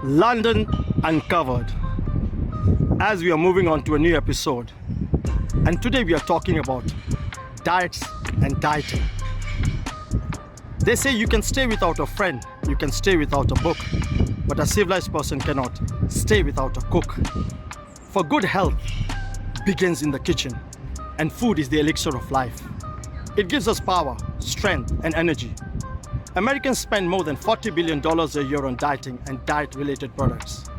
London Uncovered, as we are moving on to a new episode. And today we are talking about diets and dieting. They say you can stay without a friend, you can stay without a book, but a civilized person cannot stay without a cook. For good health begins in the kitchen, and food is the elixir of life. It gives us power, strength, and energy. Americans spend more than $40 billion a year on dieting and diet-related products.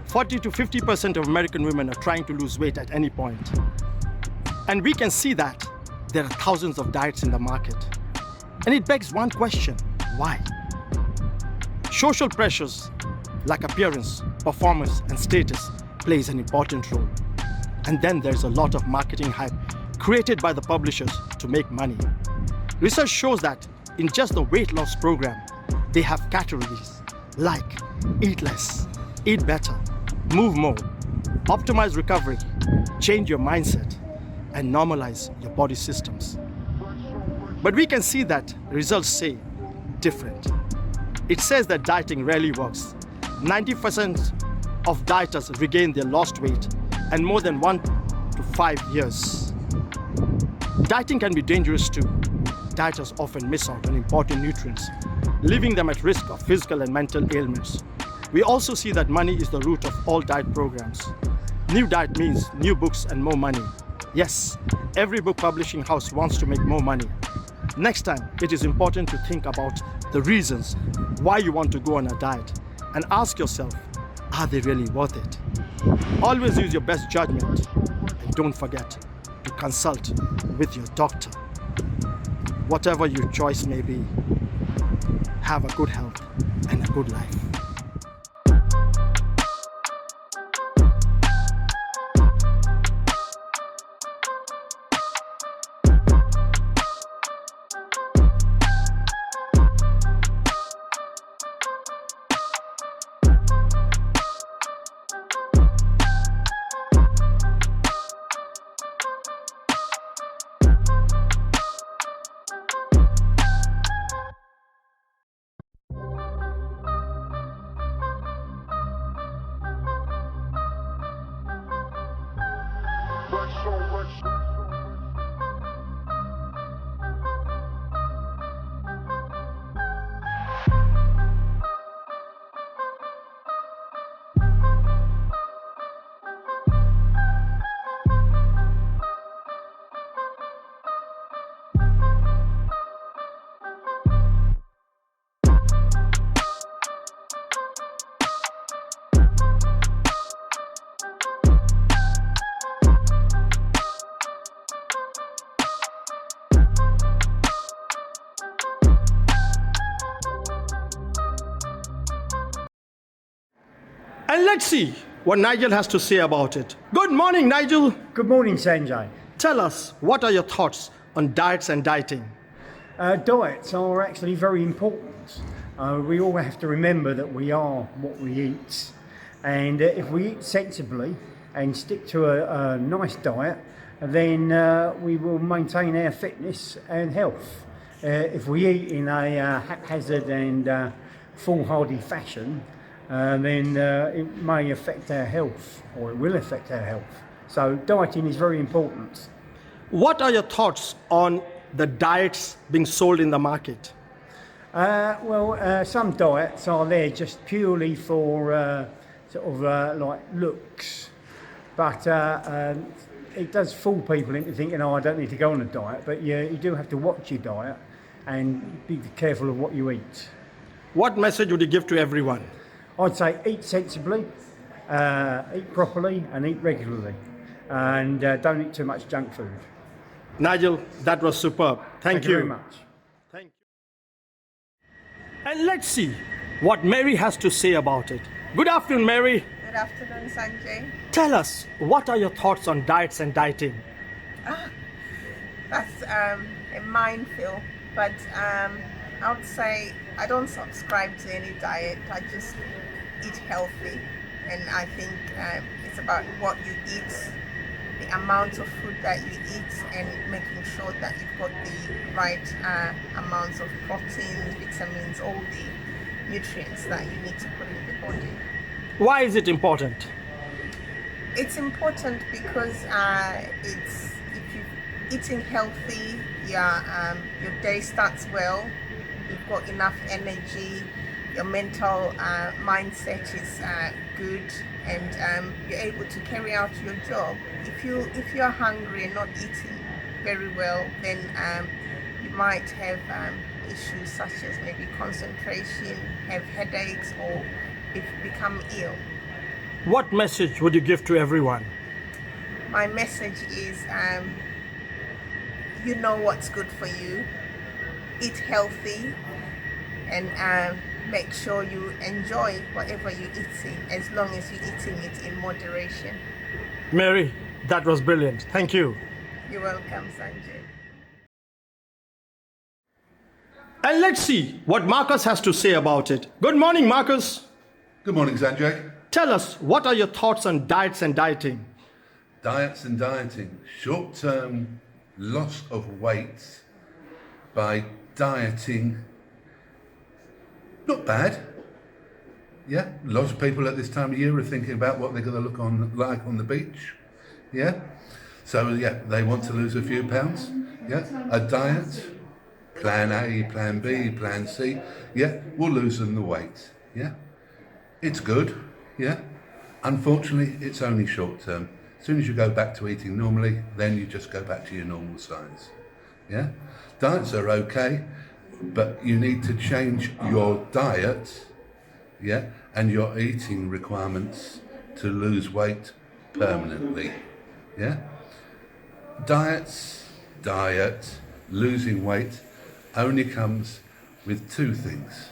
40 to 50% of American women are trying to lose weight at any point. And we can see that there are thousands of diets in the market. And it begs one question: why? Social pressures like appearance, performance, and status plays an important role. And then there's a lot of marketing hype created by the publishers to make money. Research shows that in just the weight loss program, they have categories like eat less, eat better, move more, optimize recovery, change your mindset, and normalize your body systems. But we can see that results say different. It says that dieting rarely works. 90% of dieters regain their lost weight in more than 1 to 5 years. Dieting can be dangerous too. Dieters often miss out on important nutrients, leaving them at risk of physical and mental ailments. We also see that money is the root of all diet programs. New diet means new books and more money. Yes, every book publishing house wants to make more money. Next time, it is important to think about the reasons why you want to go on a diet and ask yourself, are they really worth it? Always use your best judgment, and don't forget to consult with your doctor. Whatever your choice may be, have a good health and a good life. And let's see what Nigel has to say about it. Good morning, Nigel. Good morning, Sanjay. Tell us, what are your thoughts on diets and dieting? Diets are actually very important. We all have to remember that we are what we eat. And if we eat sensibly and stick to a nice diet, then we will maintain our fitness and health. If we eat in a haphazard and foolhardy fashion, then it may affect our health, or it will affect our health. So dieting is very important. What are your thoughts on the diets being sold in the market? Some diets are there just purely for like looks, but it does fool people into thinking, oh, I don't need to go on a diet, but you do have to watch your diet and be careful of what you eat. What message would you give to everyone? I'd say eat sensibly, eat properly, and eat regularly, and don't eat too much junk food. Nigel, that was superb. Thank you very much. Thank you. And let's see what Mary has to say about it. Good afternoon, Mary. Good afternoon, Sanjay. Tell us, what are your thoughts on diets and dieting? That's a minefield, but I would say I don't subscribe to any diet. I just eat healthy, and I think it's about what you eat, the amount of food that you eat, and making sure that you've got the right amounts of proteins, vitamins, all the nutrients that you need to put in the body. Why is it important? It's important because it's if you're eating healthy, your day starts well. You've got enough energy. Your mental mindset is good, and you're able to carry out your job. If you're hungry and not eating very well, then you might have issues such as maybe concentration, have headaches, or become ill. What message would you give to everyone? My message is, you know what's good for you. Eat healthy, and make sure you enjoy whatever you're eating, as long as you're eating it in moderation. Mary, that was brilliant. Thank you. You're welcome, Sanjay. And let's see what Marcus has to say about it. Good morning, Marcus. Good morning, Sanjay. Tell us, what are your thoughts on diets and dieting? Diets and dieting. Short-term loss of weight by dieting. Not bad. Yeah, lots of people at this time of year are thinking about what they're going to look like on the beach. Yeah. So yeah, they want to lose a few pounds. Yeah. A diet, plan A, plan B, plan C. Yeah, will lose them the weight. Yeah. It's good. Yeah. Unfortunately, it's only short term. As soon as you go back to eating normally, then you just go back to your normal size. Yeah. Diets are okay, but you need to change your diet, yeah, and your eating requirements to lose weight permanently. Yeah. Diet, losing weight only comes with two things: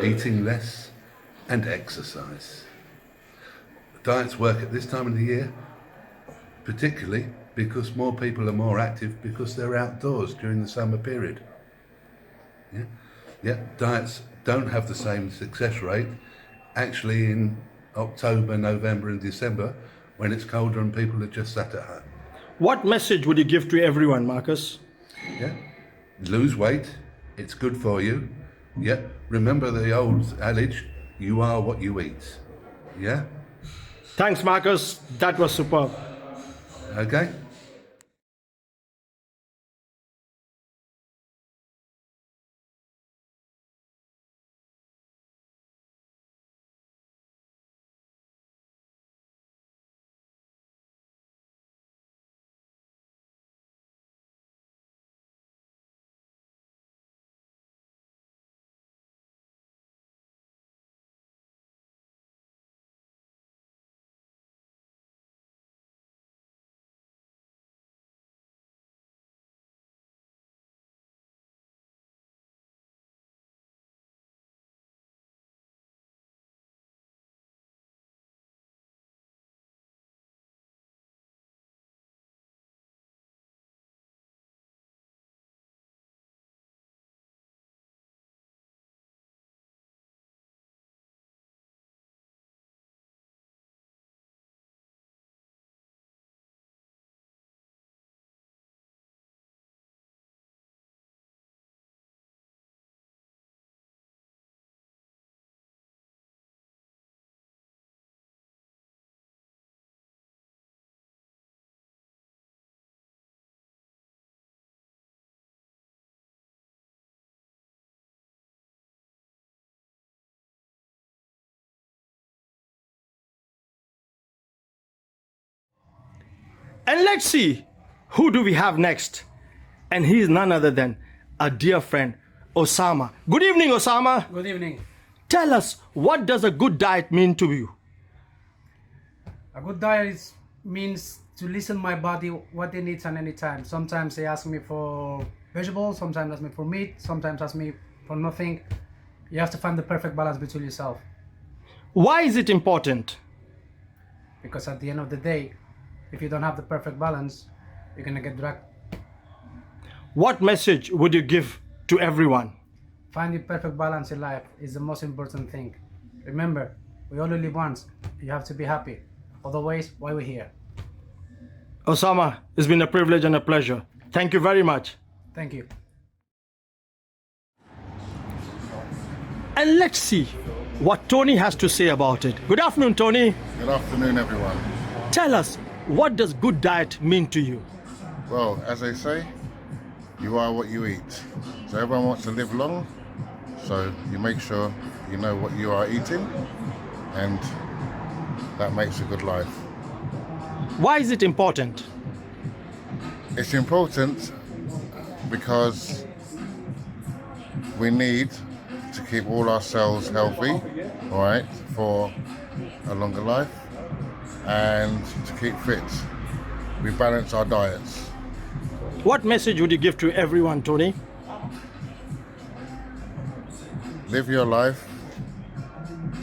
eating less and exercise. Diets work at this time of the year, particularly because more people are more active because they're outdoors during the summer period. Yeah, yeah. Diets don't have the same success rate actually in October, November and December when it's colder and people are just sat at home. What message would you give to everyone, Marcus? Yeah, lose weight, it's good for you. Yeah, remember the old adage, you are what you eat. Yeah. Thanks, Marcus. That was superb. Okay. And let's see, who do we have next? And he is none other than a dear friend, Osama. Good evening, Osama. Good evening. Tell us, what does a good diet mean to you? A good diet means to listen my body what it needs at any time. Sometimes they ask me for vegetables, sometimes ask me for meat, sometimes ask me for nothing. You have to find the perfect balance between yourself. Why is it important? Because at the end of the day, if you don't have the perfect balance, you're gonna get dragged. What message would you give to everyone? Finding perfect balance in life is the most important thing. Remember, we only live once. You have to be happy. Otherwise, why we're here? Osama, it's been a privilege and a pleasure. Thank you very much. Thank you. And let's see, what Tony has to say about it. Good afternoon, Tony. Good afternoon, everyone. Tell us, what does good diet mean to you? Well, as they say, you are what you eat. So everyone wants to live long, so you make sure you know what you are eating, and that makes a good life. Why is it important? It's important because we need to keep all our cells healthy, all right, for a longer life, and to keep fit. We balance our diets. What message would you give to everyone, Tony? Live your life,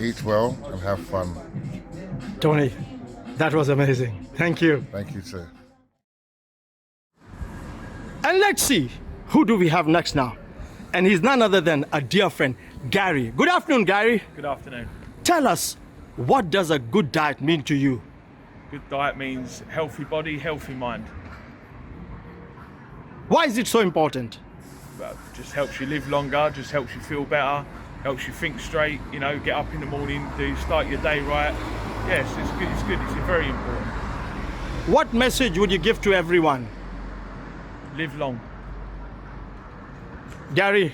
eat well, and have fun. Tony, that was amazing. Thank you. Thank you, sir. And let's see, who do we have next now? And he's none other than a dear friend, Gary. Good afternoon, Gary. Good afternoon. Tell us, what does a good diet mean to you? Good diet means healthy body, healthy mind. Why is it so important? Well, just helps you live longer, just helps you feel better, helps you think straight, you know, get up in the morning, start your day right. Yes, it's good, it's very important. What message would you give to everyone? Live long. Gary,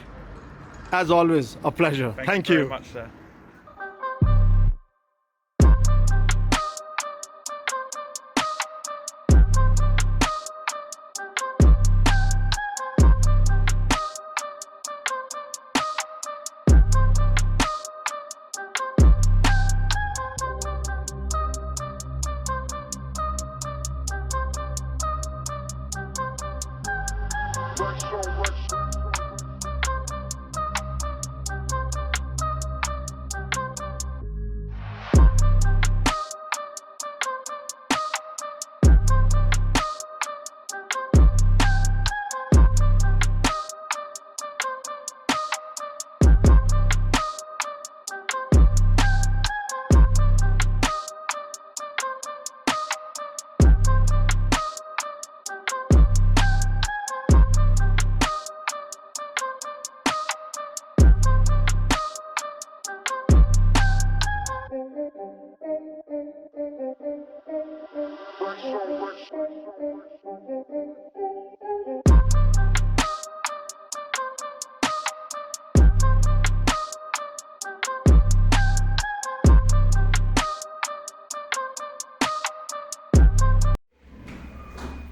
as always, a pleasure. Thank you. very much, sir.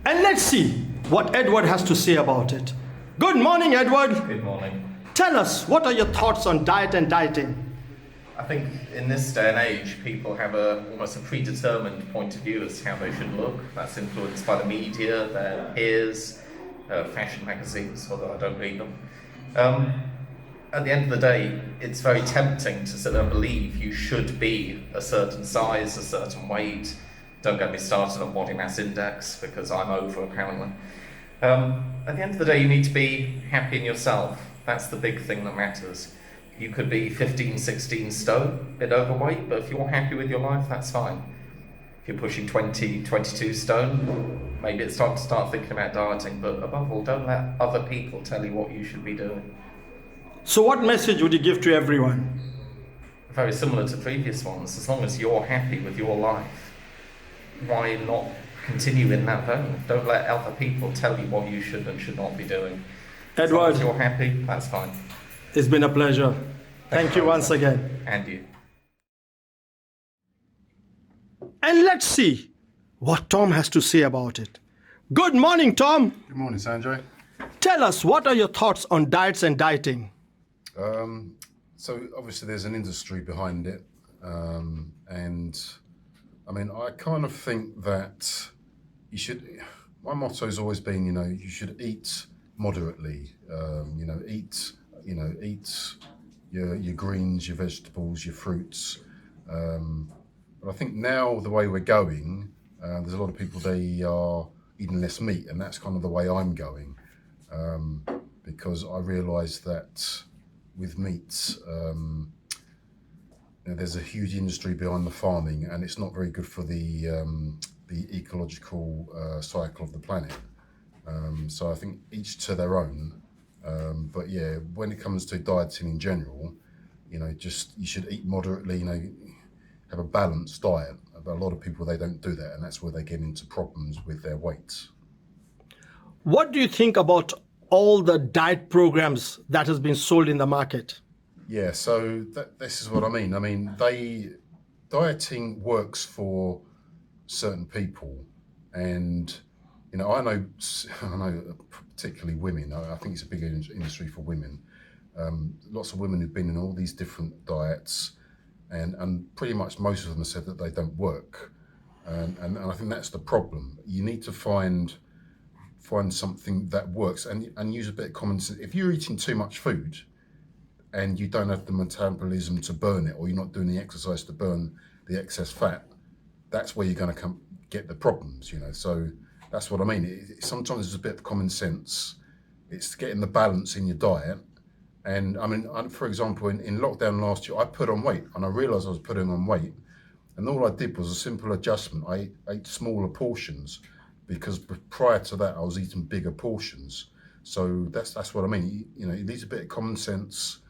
And let's see what Edward has to say about it. Good morning, Edward. Good morning. Tell us, what are your thoughts on diet and dieting? I think in this day and age, people have almost a predetermined point of view as to how they should look. That's influenced by the media, their peers, fashion magazines, although I don't read them. At the end of the day, it's very tempting to sit there and believe you should be a certain size, a certain weight. Don't get me started on body mass index, because I'm over apparently. At the end of the day, you need to be happy in yourself. That's the big thing that matters. You could be 15, 16 stone, a bit overweight, but if you're happy with your life, that's fine. If you're pushing 20, 22 stone, maybe it's time to start thinking about dieting, but above all, don't let other people tell you what you should be doing. So what message would you give to everyone? Very similar to previous ones. As long as you're happy with your life, why not continue in that vein? Don't let other people tell you what you should and should not be doing. As long Edward, as you're happy, that's fine. it's been a pleasure. Thank you once again. And you. And let's see what Tom has to say about it. Good morning, Tom. Good morning, Sanjay. Tell us, what are your thoughts on diets and dieting? So obviously there's an industry behind it, and I mean, I kind of think that you should. My motto has always been, you should eat moderately. Eat your greens, your vegetables, your fruits. But I think now the way we're going, there's a lot of people, they are eating less meat, and that's kind of the way I'm going, because I realise that with meats, there's a huge industry behind the farming, and it's not very good for the ecological cycle of the planet. So I think each to their own. But yeah, when it comes to dieting in general, just you should eat moderately, have a balanced diet. But a lot of people, they don't do that, and that's where they get into problems with their weight. What do you think about all the diet programs that has been sold in the market? Yeah, so this is what I mean. Dieting works for certain people, and I know particularly women. I think it's a big industry for women. Lots of women who've been in all these different diets, and pretty much most of them have said that they don't work, and I think that's the problem. You need to find something that works, and use a bit of common sense. If you're eating too much food and you don't have the metabolism to burn it, or you're not doing the exercise to burn the excess fat, that's where you're going to get the problems. So that's what I mean. Sometimes there's a bit of common sense. It's getting the balance in your diet. And I mean, for example, in lockdown last year, I put on weight, and I realised I was putting on weight, and all I did was a simple adjustment. I ate smaller portions, because prior to that I was eating bigger portions. So that's what I mean. It needs a bit of common sense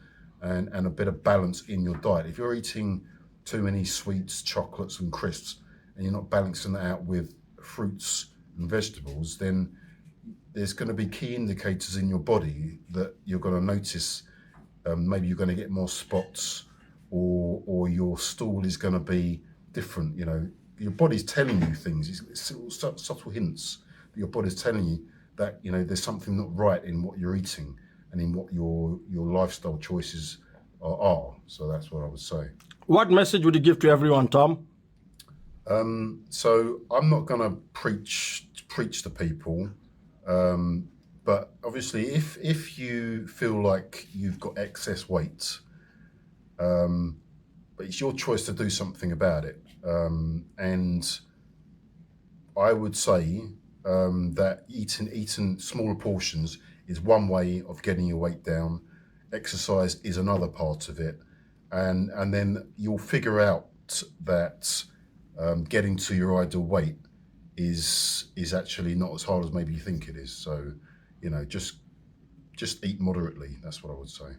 and a bit of balance in your diet. If you're eating too many sweets, chocolates and crisps, and you're not balancing that out with fruits and vegetables, then there's going to be key indicators in your body that you're going to notice. Maybe you're going to get more spots, or your stool is going to be different. Your body's telling you things. It's subtle hints that your body's telling you that there's something not right in what you're eating and in what your lifestyle choices are. So that's what I would say. What message would you give to everyone, Tom? So I'm not going to preach to people, but obviously if you feel like you've got excess weight, but it's your choice to do something about it. And I would say that eating smaller portions is one way of getting your weight down. Exercise is another part of it, and then you'll figure out that getting to your ideal weight is actually not as hard as maybe you think it is. So just eat moderately. That's what I would say.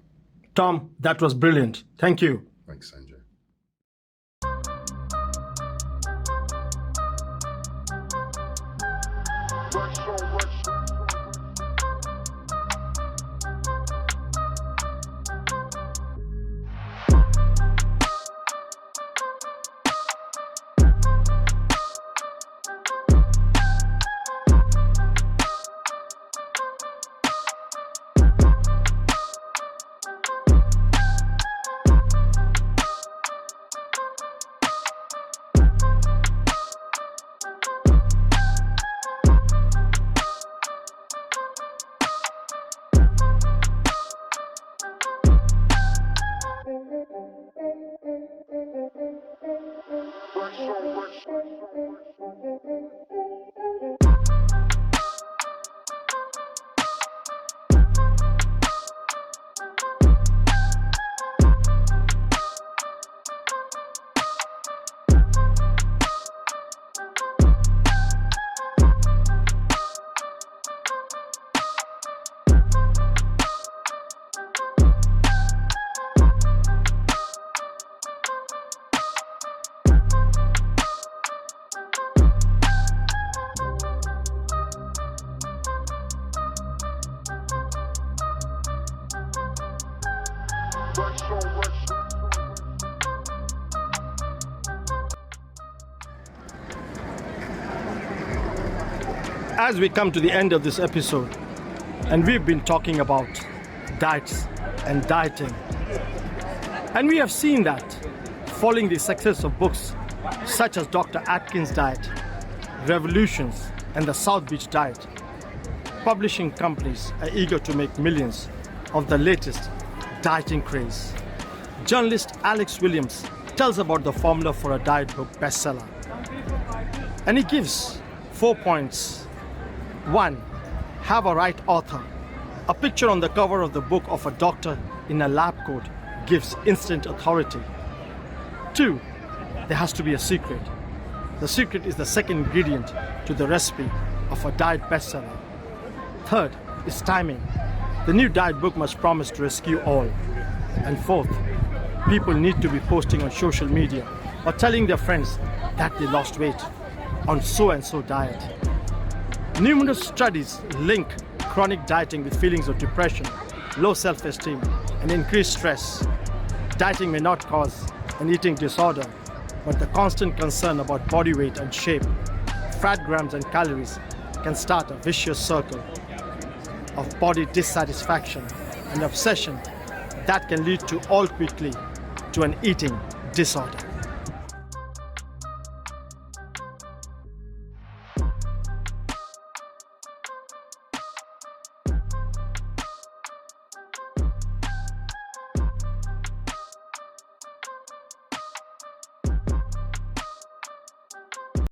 Tom, that was brilliant. Thank you. Thanks, Sanjay. As we come to the end of this episode, and we've been talking about diets and dieting, and we have seen that following the success of books such as Dr. Atkins' Diet, Revolutions, and the South Beach Diet, publishing companies are eager to make millions of the latest dieting craze. Journalist Alex Williams tells about the formula for a diet book bestseller, and he gives 4 points. 1. Have a right author. A picture on the cover of the book of a doctor in a lab coat gives instant authority. 2. There has to be a secret. The secret is the second ingredient to the recipe of a diet bestseller. 3rd is timing. The new diet book must promise to rescue all. And 4th, people need to be posting on social media or telling their friends that they lost weight on so-and-so diet. Numerous studies link chronic dieting with feelings of depression, low self-esteem, and increased stress. Dieting may not cause an eating disorder, but the constant concern about body weight and shape, fat grams and calories can start a vicious circle of body dissatisfaction and obsession that can lead to all quickly to an eating disorder.